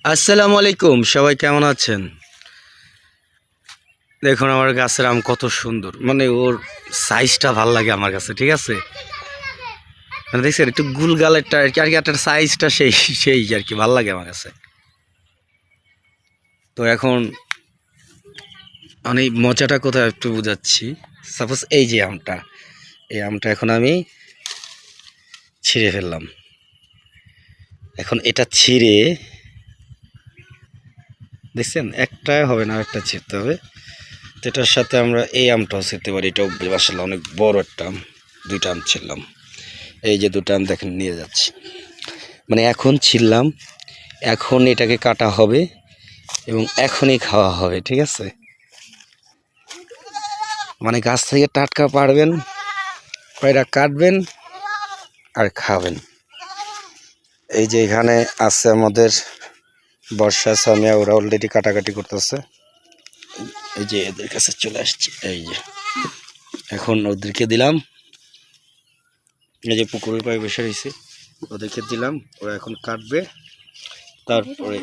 আসসালামু আলাইকুম, সবাই কেমন আছেন? দেখুন আমার গাছের আম কত সুন্দর, মানে ওর সাইজটা ভাল লাগে আমার কাছে। ঠিক আছে, মানে দেখছেন একটু গুলগালেরটা আর কি, একটা সাইজটা সেই সেই আর কি ভাল লাগে আমার কাছে। তো এখন আমি মজাটা কোথায় একটু বুঝাচ্ছি। সাপোজ এই যে আমটা, এই আমটা এখন আমি ছিঁড়ে ফেললাম। এখন এটা ছিঁড়ে দেখছেন একটা হবে না, একটা ছিঁড়তে হবে। তো এটার সাথে আমরা এই আমটাও ছিঁড়তে পারি। এটাও আসলে অনেক বড় একটা আম, দুইটা আম ছিঁড়লাম। এই যে দুটো আম দেখেন নিয়ে যাচ্ছি, মানে এখন ছিললাম, এখন এটাকে কাটা হবে এবং এখনই খাওয়া হবে। ঠিক আছে, মানে গাছ থেকে টাটকা পারবেন, কয়টা কাটবেন আর খাবেন। এই যে এখানে আছে আমাদের বর্ষা সামিয়া, ওরা অলরেডি কাটাকাটি করতেছে। এই যে এদের কাছে চলে আসছি, এই যে এখন ওদেরকে দিলাম। এই যে পুকুরের পায়ে বসে রয়েছে, ওদেরকে দিলাম, ওরা এখন কাটবে। তারপরে